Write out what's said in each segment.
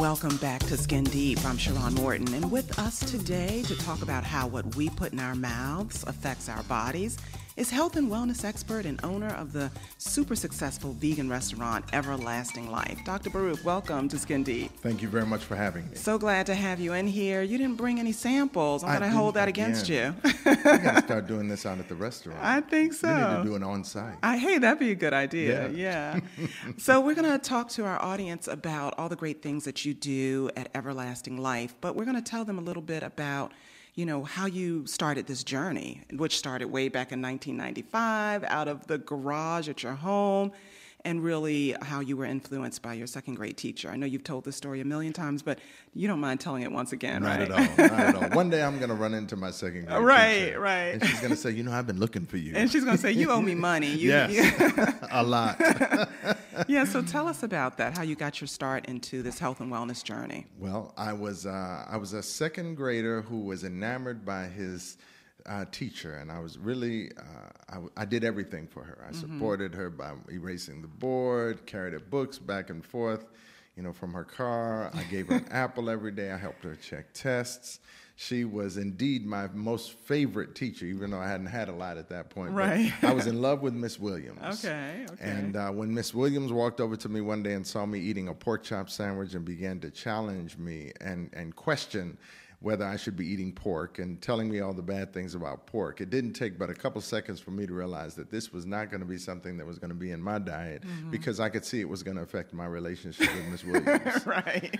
Welcome back to Skin Deep. I'm Sharon Morton, and with us today to talk about how what we put in our mouths affects our bodies is health and wellness expert and owner of the super successful vegan restaurant Everlasting Life. Dr. Baruch, welcome to Skin Deep. Thank you very much for having me. So glad to have you in here. You didn't bring any samples. I'm going to hold that against you. We got to start doing this out at the restaurant. I think so. We need to do it on site. Hey, that'd be a good idea. Yeah. So we're going to talk to our audience about all the great things that you do at Everlasting Life, but we're going to tell them a little bit about how you started this journey, which started way back in 1995 out of the garage at your home, and really how you were influenced by your second grade teacher. I know you've told this story a million times, but you don't mind telling it once again, right? Not at all. One day I'm going to run into my second grade teacher. Right. And she's going to say, I've been looking for you. And she's going to say, you owe me money. Yes, a lot. Yeah, so tell us about that, how you got your start into this health and wellness journey. Well, I was a second grader who was enamored by his teacher, and I was really, I did everything for her. I supported her by erasing the board, carried her books back and forth, from her car. I gave her an apple every day. I helped her check tests. She was indeed my most favorite teacher, even though I hadn't had a lot at that point. Right. But I was in love with Miss Williams. Okay. And when Miss Williams walked over to me one day and saw me eating a pork chop sandwich and began to challenge me and question whether I should be eating pork and telling me all the bad things about pork, it didn't take but a couple seconds for me to realize that this was not going to be something that was going to be in my diet, because I could see it was going to affect my relationship with Miss Williams. Right.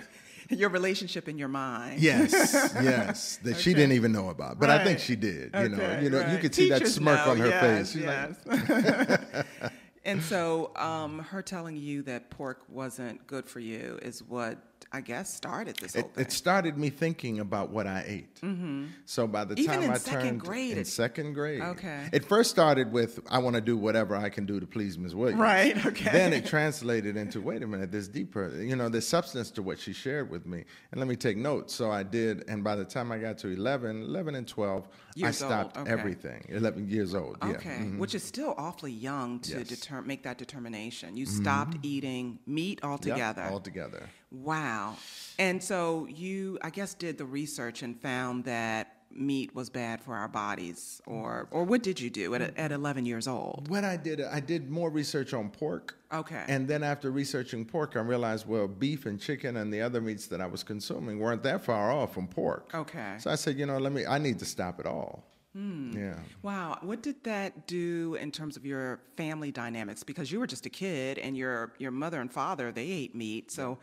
Your relationship in your mind. Yes. That she didn't even know about. But I think she did. You could see that smirk on her face. She's like, and so her telling you that pork wasn't good for you is what, I guess, started this whole thing. It started me thinking about what I ate. So by the time I turned in second grade, it first started with, I want to do whatever I can do to please Ms. Williams. Right, okay. Then it translated into, wait a minute, there's deeper, there's substance to what she shared with me. And let me take notes. So I did, and by the time I got to 11 and 12, I stopped everything. 11 years old, Which is still awfully young to make that determination. You stopped eating meat altogether. Yep, altogether. Wow. And so you, I guess, did the research and found that meat was bad for our bodies, or what did you do at 11 years old? What I did more research on pork. Okay. And then after researching pork, I realized, well, beef and chicken and the other meats that I was consuming weren't that far off from pork. Okay. So I said, I need to stop it all. Yeah. Wow. What did that do in terms of your family dynamics? Because you were just a kid, and your mother and father, they ate meat. So,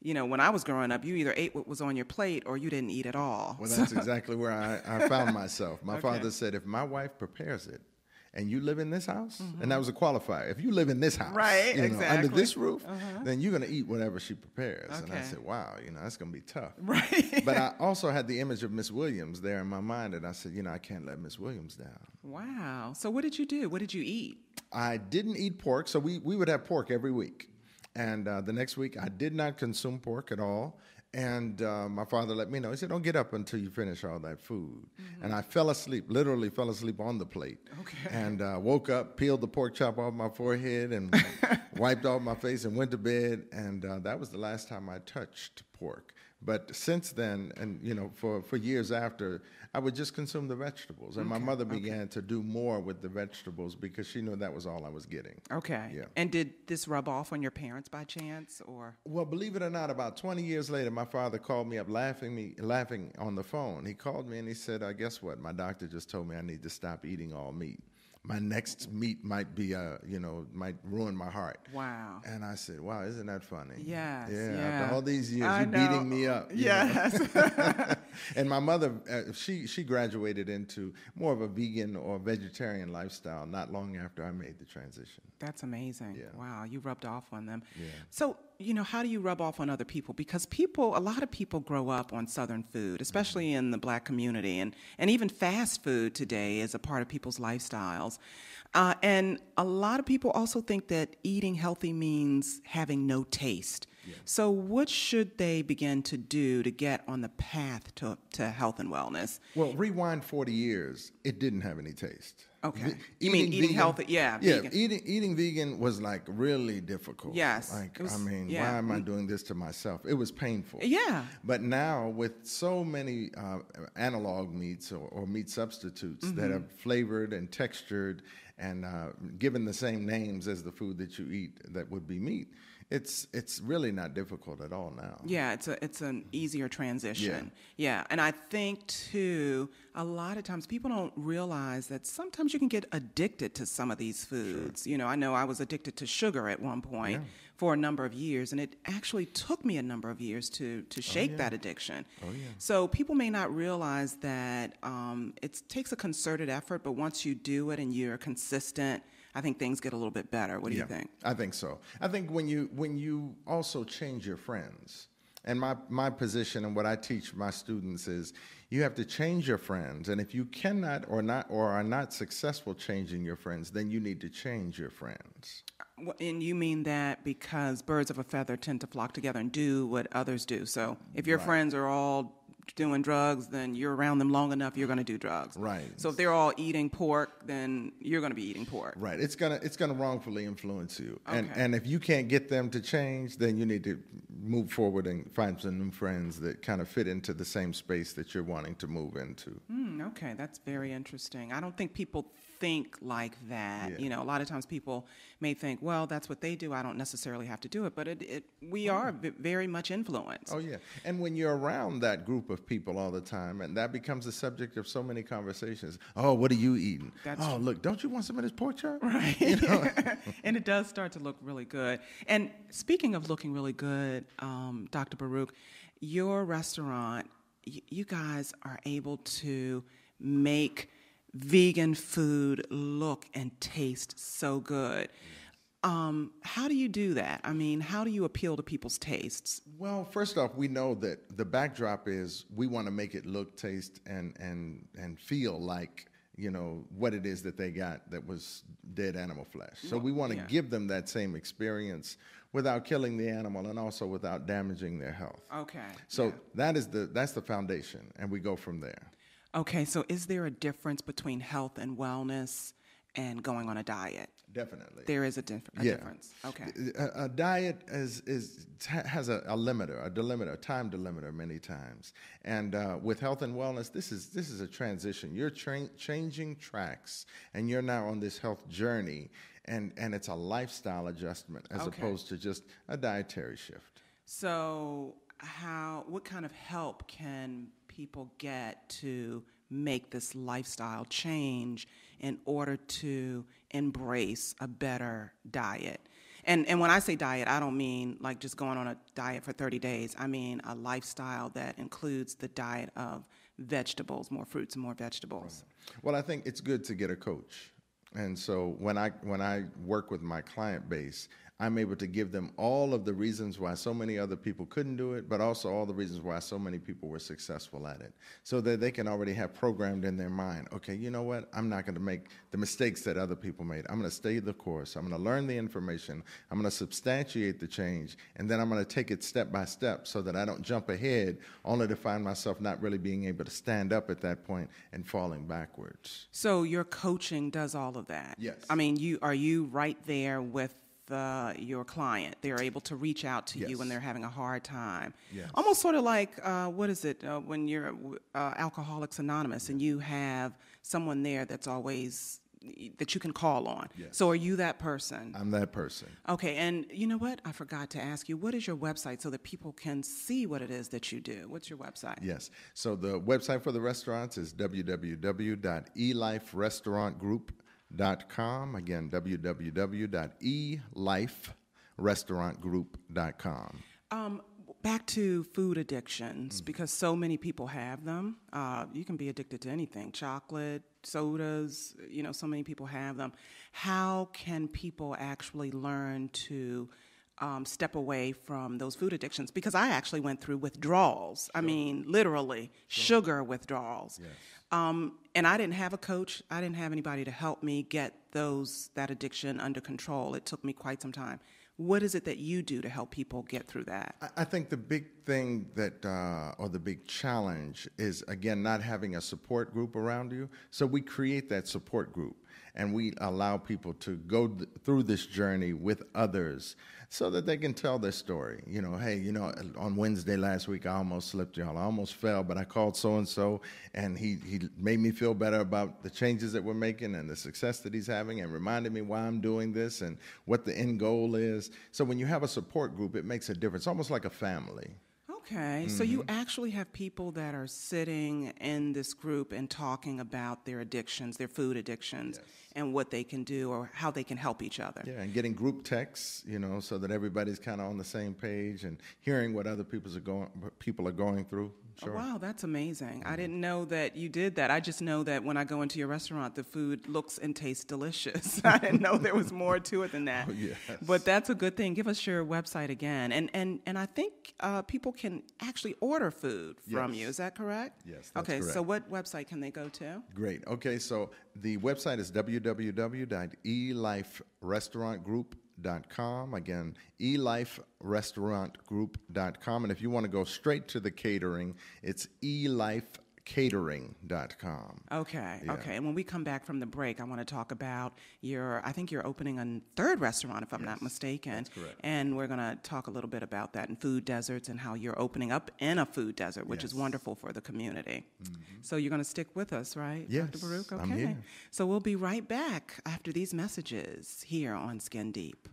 when I was growing up, you either ate what was on your plate or you didn't eat at all. Well, that's exactly where I found myself. My father said, if my wife prepares it, and you live in this house, and that was a qualifier. If you live in this house, under this roof, then you're going to eat whatever she prepares. Okay. And I said, wow, that's going to be tough. Right. But I also had the image of Miss Williams there in my mind, and I said, I can't let Miss Williams down. Wow. So what did you do? What did you eat? I didn't eat pork, so we would have pork every week. And the next week, I did not consume pork at all. And my father let me know. He said, don't get up until you finish all that food. And I literally fell asleep on the plate. Okay. And woke up, peeled the pork chop off my forehead and wiped off my face and went to bed. And that was the last time I touched pork. But since then, and for years after, I would just consume the vegetables. And my mother began to do more with the vegetables because she knew that was all I was getting. Okay. Yeah. And did this rub off on your parents by chance, or? Well, believe it or not, about 20 years later, my father called me up laughing on the phone. He called me and he said, guess what? My doctor just told me I need to stop eating all meat. My next meat might be, might ruin my heart. Wow. And I said, wow, isn't that funny? Yes. Yeah. After all these years, you're beating me up. Yes. And my mother, she graduated into more of a vegan or vegetarian lifestyle not long after I made the transition. That's amazing. Yeah. Wow, you rubbed off on them. Yeah. So, how do you rub off on other people? Because a lot of people grow up on Southern food, especially in the Black community, and even fast food today is a part of people's lifestyles. And a lot of people also think that eating healthy means having no taste. Yeah. So what should they begin to do to get on the path to health and wellness? Well, rewind 40 years, it didn't have any taste. Okay. You mean eating vegan, healthy? Yeah. Yeah, Vegan. eating vegan was like really difficult. Yes. Like, Was, I mean, yeah. why am I doing this to myself? It was painful. Yeah. But now with so many analog meats or meat substitutes that are flavored and textured and given the same names as the food that you eat that would be meat, it's really not difficult at all now. Yeah, it's an easier transition. Yeah, and I think too, a lot of times people don't realize that sometimes you can get addicted to some of these foods. Sure. You know I was addicted to sugar at one point for a number of years, and it actually took me a number of years to shake that addiction. Oh, yeah. So people may not realize that it takes a concerted effort, but once you do it and you're consistent, I think things get a little bit better. What do you think? I think so. I think when you also change your friends, and my position and what I teach my students is you have to change your friends, and if you cannot or are not successful changing your friends, then you need to change your friends. And you mean that because birds of a feather tend to flock together and do what others do. So if your friends are all doing drugs, then you're around them long enough, you're going to do drugs. Right. So if they're all eating pork, then you're going to be eating pork. Right. It's gonna wrongfully influence you. Okay. And if you can't get them to change, then you need to move forward and find some new friends that kind of fit into the same space that you're wanting to move into. Okay, that's very interesting. I don't think people think like that. Yeah. A lot of times people may think, well, that's what they do. I don't necessarily have to do it, but we are very much influenced. Oh, yeah. And when you're around that group of people all the time, and that becomes the subject of so many conversations. Oh, what are you eating? That's true. Look, don't you want some of this pork chop? Right. And it does start to look really good. And speaking of looking really good, Dr. Baruch, your restaurant, you guys are able to make vegan food look and taste so good. How do you do that? I mean, how do you appeal to people's tastes? Well, first off, we know that the backdrop is we want to make it look, taste, and feel like what it is that they got that was dead animal flesh. So we want to give them that same experience without killing the animal and also without damaging their health. Okay. So that's the foundation, and we go from there. Okay, so is there a difference between health and wellness and going on a diet? Definitely. There is a difference. Okay. A diet has a limiter, a time delimiter many times. And with health and wellness, this is a transition. You're changing tracks, and you're now on this health journey, and it's a lifestyle adjustment as opposed to just a dietary shift. So what kind of help can people get to make this lifestyle change in order to embrace a better diet? And when I say diet, I don't mean like just going on a diet for 30 days. I mean a lifestyle that includes the diet of vegetables, more fruits and more vegetables. Right. Well, I think it's good to get a coach. And so when I work with my client base, I'm able to give them all of the reasons why so many other people couldn't do it, but also all the reasons why so many people were successful at it, so that they can already have programmed in their mind, okay, you know what? I'm not going to make the mistakes that other people made. I'm going to stay the course. I'm going to learn the information. I'm going to substantiate the change, and then I'm going to take it step by step so that I don't jump ahead only to find myself not really being able to stand up at that point and falling backwards. So your coaching does all of that? Yes. I mean, are you right there with your client? They're able to reach out to you when they're having a hard time. Yes. Almost sort of like, when you're Alcoholics Anonymous and you have someone there that's always, that you can call on. Yes. So are you that person? I'm that person. Okay, and you know what? I forgot to ask you, what is your website so that people can see what it is that you do? What's your website? Yes. So the website for the restaurants is www.eliferestaurantgroup.com. Again, www.eliferestaurantgroup.com. Back to food addictions, because so many people have them. You can be addicted to anything, chocolate, sodas, so many people have them. How can people actually learn to step away from those food addictions? Because I actually went through withdrawals. Sure. I mean, literally, sugar withdrawals. Yes. And I didn't have a coach. I didn't have anybody to help me get that addiction under control. It took me quite some time. What is it that you do to help people get through that? I think the big thing or the big challenge is, again, not having a support group around you. So we create that support group. and we allow people to go through this journey with others so that they can tell their story. You know, hey, you know, on Wednesday last week, I almost slipped, y'all. I almost fell, but I called so-and-so, and he made me feel better about the changes that we're making and the success that he's having, and reminded me why I'm doing this and what the end goal is. So when you have a support group, it makes a difference, almost like a family. Okay, so you actually have people that are sitting in this group and talking about their addictions, their food addictions, Yes. and what they can do or how they can help each other. Yeah, and getting group texts, you know, so that everybody's kind of on the same page and hearing what other people are going through. Sure. Oh, wow, that's amazing. I didn't know that you did that. I just know that when I go into your restaurant, the food looks and tastes delicious. I didn't know there was more to it than that. Oh, yes. But that's a good thing. Give us your website again. And I think people can actually order food from Yes. you. Is that correct? Yes, that's okay, correct. so what website can they go to? Great. Okay, so the website is www.eliferestaurantgroup.com. Again, eliferestaurantgroup.com. And if you want to go straight to the catering, it's elifecatering.com. Okay, Yeah. okay. And when we come back from the break, I want to talk about I think you're opening a third restaurant, if I'm not mistaken. That's correct. And we're going to talk a little bit about that and food deserts and how you're opening up in a food desert, which is Yes. wonderful for the community. So you're going to stick with us, right, Yes, Dr. Baruch? Okay. I'm here. So we'll be right back after these messages here on Skin Deep.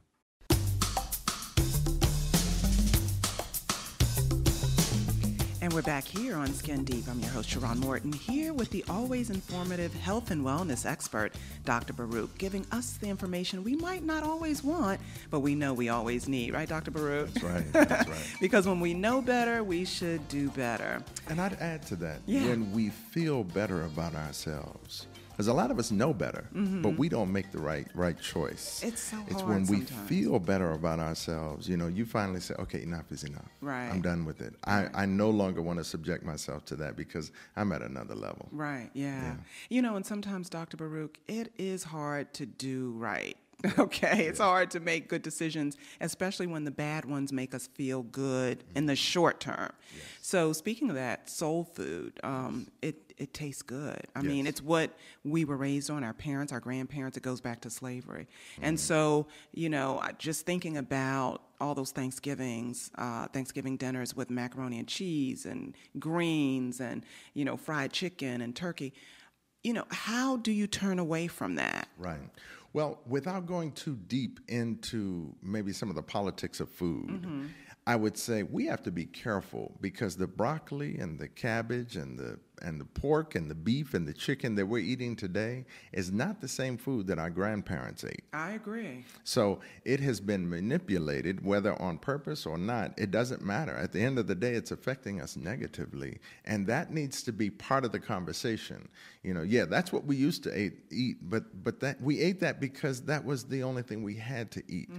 And we're back here on Skin Deep. I'm your host, Sharon Morton, here with the always informative health and wellness expert, Dr. Baruch, giving us the information we might not always want, but we know we always need, right, Dr. Baruch? That's right. That's right. Because when we know better, we should do better. And I'd add to that, Yeah. when we feel better about ourselves. Because a lot of us know better, but we don't make the right choice. It's so It's hard when we sometimes. feel better about ourselves, you know, you finally say, okay, enough is enough. Right. I'm done with it. I no longer want to subject myself to that because I'm at another level. Right, yeah. Yeah. You know, and sometimes, Dr. Baruch, it is hard to do right. Okay, it's hard to make good decisions, especially when the bad ones make us feel good in the short term. Yes. So speaking of that, soul food, it tastes good. I mean, Yes. it's what we were raised on, our parents, our grandparents. It goes back to slavery. And so, you know, just thinking about all those Thanksgiving dinners with macaroni and cheese and greens and, you know, fried chicken and turkey, you know, how do you turn away from that? Right. Well, without going too deep into maybe some of the politics of food, I would say we have to be careful because the broccoli and the cabbage and the pork and the beef and the chicken that we're eating today is not the same food that our grandparents ate. I agree. So it has been manipulated, whether on purpose or not. It doesn't matter. At the end of the day, it's affecting us negatively. And that needs to be part of the conversation. You know, yeah, that's what we used to eat, but that we ate that because that was the only thing we had to eat.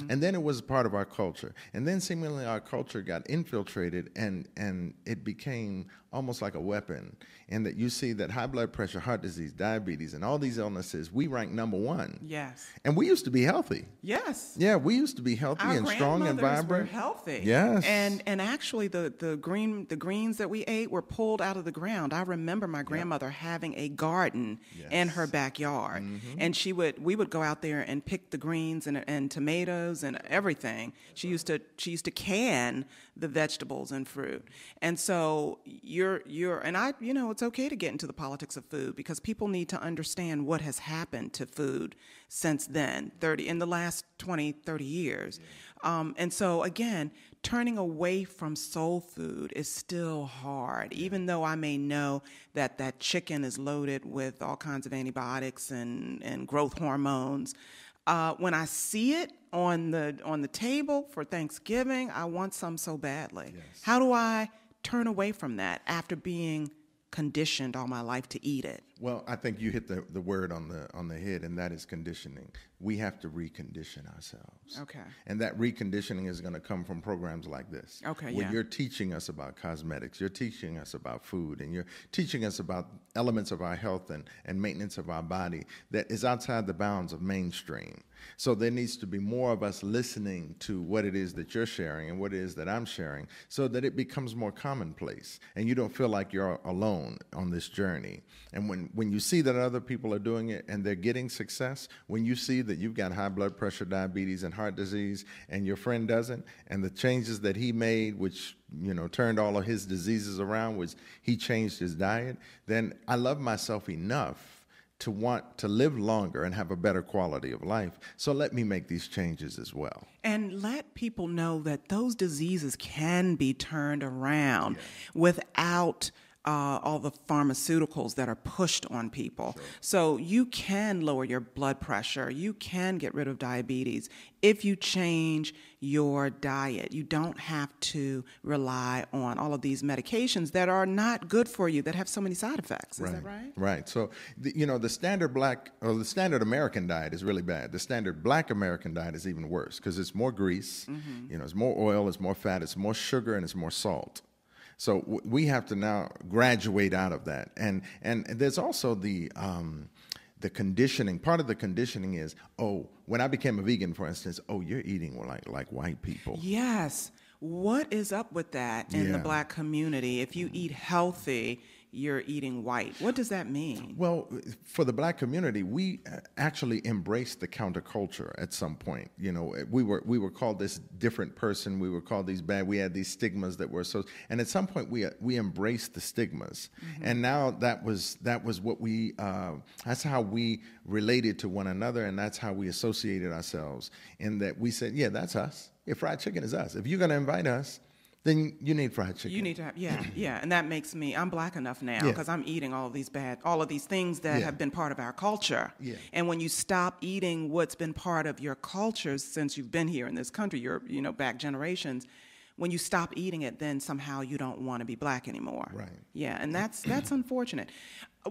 And then it was part of our culture. And then seemingly our culture got infiltrated and it became almost like a weapon, and that you see that high blood pressure, heart disease, diabetes, and all these illnesses, we rank number one. Yes. And we used to be healthy. Yes. Yeah, we used to be healthy Our and strong and grandmothers vibrant. were healthy. Yes. And actually the greens that we ate were pulled out of the ground. I remember my grandmother having a garden in her backyard. And we would go out there and pick the greens and tomatoes and everything. She used to can the vegetables and fruit. And so it's okay to get into the politics of food because people need to understand what has happened to food since then, in the last 20, 30 years. And so again, turning away from soul food is still hard, even though I may know that chicken is loaded with all kinds of antibiotics and growth hormones. When I see it on the table for Thanksgiving, I want some so badly. Yes. How do I turn away from that after being conditioned all my life to eat it? Well, I think you hit the word on the head, and that is conditioning. We have to recondition ourselves. Okay. And that reconditioning is going to come from programs like this. Okay, where yeah. you're teaching us about cosmetics, you're teaching us about food, and you're teaching us about elements of our health and maintenance of our body that is outside the bounds of mainstream. So there needs to be more of us listening to what it is that you're sharing and what it is that I'm sharing, so that it becomes more commonplace and you don't feel like you're alone on this journey. And when you see that other people are doing it and they're getting success, when you see that you've got high blood pressure, diabetes, and heart disease, and your friend doesn't, and the changes that he made, which turned all of his diseases around, was he changed his diet, then I love myself enough to want to live longer and have a better quality of life. So let me make these changes as well. And let people know that those diseases can be turned around without all the pharmaceuticals that are pushed on people. Sure. So you can lower your blood pressure. You can get rid of diabetes if you change your diet. You don't have to rely on all of these medications that are not good for you, that have so many side effects. Is that right? Right. So, the standard the standard American diet is really bad. The standard Black American diet is even worse because it's more grease, it's more oil, it's more fat, it's more sugar, and it's more salt. So we have to now graduate out of that. And there's also the conditioning. Part of the conditioning is, when I became a vegan, for instance, you're eating like white people. Yes. What is up with that in the Black community? If you eat healthy, you're eating white. What does that mean? Well, for the Black community, we actually embraced the counterculture at some point. We were called this different person. We were called these bad. We had these stigmas that were so. And at some point, we embraced the stigmas. And now that was what we. That's how we related to one another, and that's how we associated ourselves. In that we said, that's us. Yeah, fried chicken is us. If you're going to invite us, then you need fried chicken. You need to have, and that makes me, I'm Black enough now because I'm eating all of these things that have been part of our culture. Yeah. And when you stop eating what's been part of your culture since you've been here in this country, your back generations, when you stop eating it, then somehow you don't want to be Black anymore. Right. Yeah, and that's unfortunate.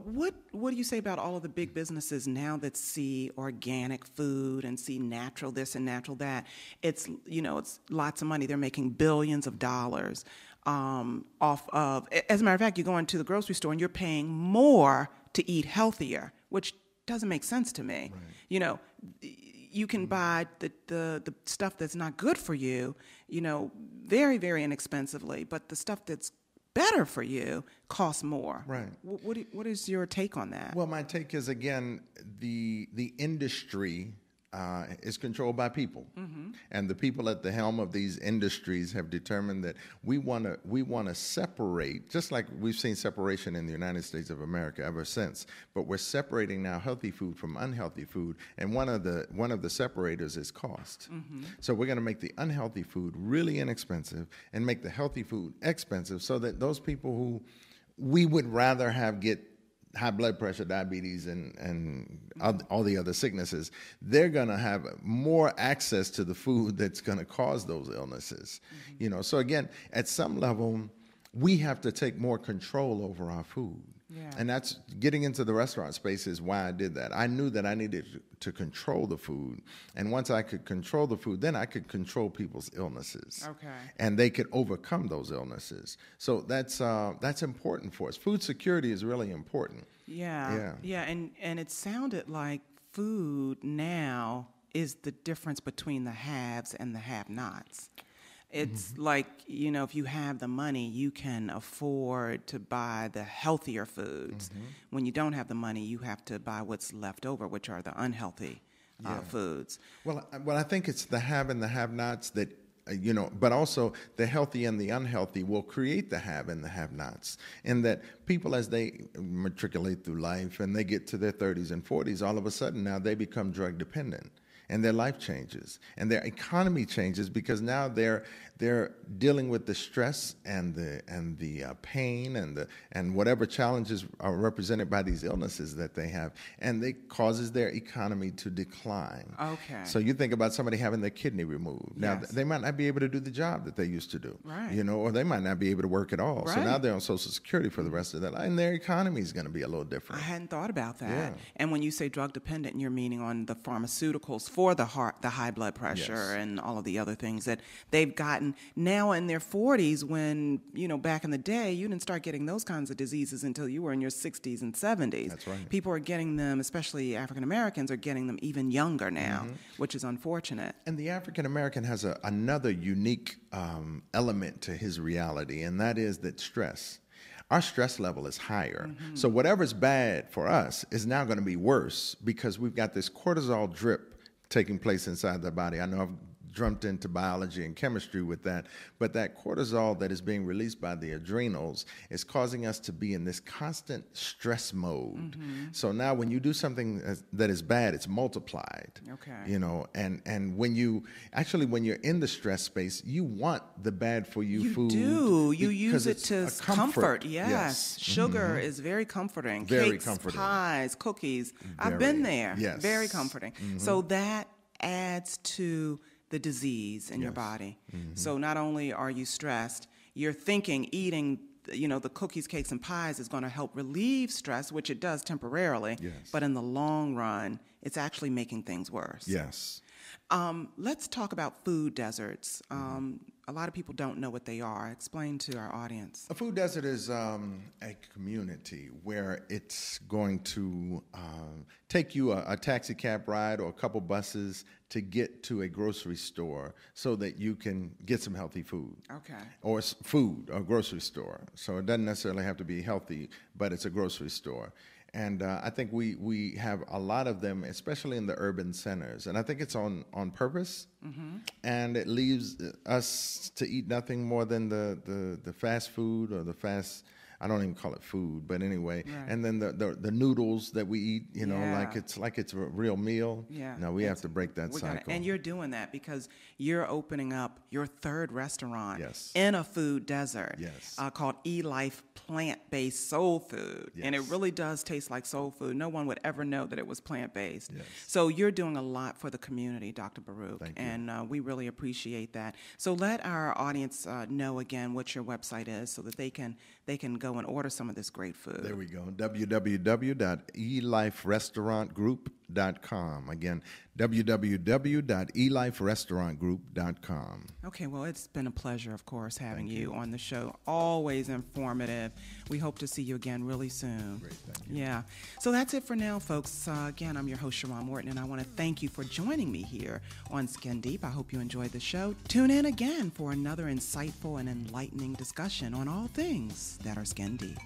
What do you say about all of the big businesses now that see organic food and see natural this and natural that? It's lots of money. They're making billions of dollars off of. As a matter of fact, you go into the grocery store and you're paying more to eat healthier, which doesn't make sense to me. Right. You can buy the stuff that's not good for you, very, very inexpensively, but the stuff that's better for you costs more. Right. What is your take on that? Well, my take is, again, the industry is controlled by people, and the people at the helm of these industries have determined that we want to separate, just like we've seen separation in the United States of America ever since. But we're separating now healthy food from unhealthy food, and one of the separators is cost. So we're going to make the unhealthy food really inexpensive and make the healthy food expensive, so that those people who we would rather have get high blood pressure, diabetes, and all the other sicknesses, they're going to have more access to the food that's going to cause those illnesses. So again, at some level, we have to take more control over our food. Yeah. And that's getting into the restaurant space is why I did that. I knew that I needed to control the food. And once I could control the food, then I could control people's illnesses. Okay. And they could overcome those illnesses. So that's important for us. Food security is really important. Yeah. And it sounded like food now is the difference between the haves and the have-nots. It's like, if you have the money, you can afford to buy the healthier foods. When you don't have the money, you have to buy what's left over, which are the unhealthy foods. Well, I think it's the have and the have-nots that, but also the healthy and the unhealthy will create the have and the have-nots. And that people, as they matriculate through life and they get to their 30s and 40s, all of a sudden now they become drug dependent. And their life changes, and their economy changes, because now they're dealing with the stress and the pain and whatever challenges are represented by these illnesses that they have, and it causes their economy to decline. Okay. So you think about somebody having their kidney removed. Now they might not be able to do the job that they used to do, right? Or they might not be able to work at all. Right. So now they're on Social Security for the rest of their life, and their economy is going to be a little different. I hadn't thought about that. Yeah. And when you say drug dependent, you're meaning on the pharmaceuticals for for the heart, the high blood pressure, Yes. and all of the other things that they've gotten now in their 40s. When back in the day, you didn't start getting those kinds of diseases until you were in your 60s and 70s. That's right. People are getting them, especially African Americans, are getting them even younger now, which is unfortunate. And the African American has another unique element to his reality, and that is that stress. Our stress level is higher. So whatever's bad for us is now going to be worse because we've got this cortisol drip taking place inside the body. I know I've jumped into biology and chemistry with that, but that cortisol that is being released by the adrenals is causing us to be in this constant stress mode. So now when you do something that is bad, it's multiplied. Okay. And when you're in the stress space, you want the bad for you food. You use it it's to a comfort. Yes. Sugar is very comforting. Very Cakes, comforting. pies, cookies. I've been there. Yes. Very comforting. So that adds to the disease in your body. So not only are you stressed, you're thinking eating the cookies, cakes, and pies is going to help relieve stress, which it does temporarily. Yes. But in the long run, it's actually making things worse. Yes. Let's talk about food deserts. A lot of people don't know what they are. Explain to our audience. A food desert is a community where it's going to take you a taxi cab ride or a couple buses to get to a grocery store so that you can get some healthy food. Okay. Or food, or grocery store. So it doesn't necessarily have to be healthy, but it's a grocery store. And I think we have a lot of them, especially in the urban centers. And I think it's on purpose. And it leaves us to eat nothing more than the fast food or the fast, I don't even call it food, but anyway. Right. And then the noodles that we eat, like it's a real meal. Yeah. No, we have to break that cycle. And you're doing that because you're opening up your third restaurant Yes. in a food desert. Yes. Called E-Life Plant-Based Soul Food. Yes. And it really does taste like soul food. No one would ever know that it was plant-based. Yes. So you're doing a lot for the community, Dr. Baruch. Thank you. And we really appreciate that. So let our audience know again what your website is so that they can go and order some of this great food. There we go. www.eliferestaurantgroup.com. Again, www.eliferestaurantgroup.com. Okay, well, it's been a pleasure, of course, having you on the show. Always informative. We hope to see you again really soon. Great, thank you. Yeah. So that's it for now, folks. Again, I'm your host, Sharon Morton, and I want to thank you for joining me here on Skin Deep. I hope you enjoyed the show. Tune in again for another insightful and enlightening discussion on all things that are skin deep.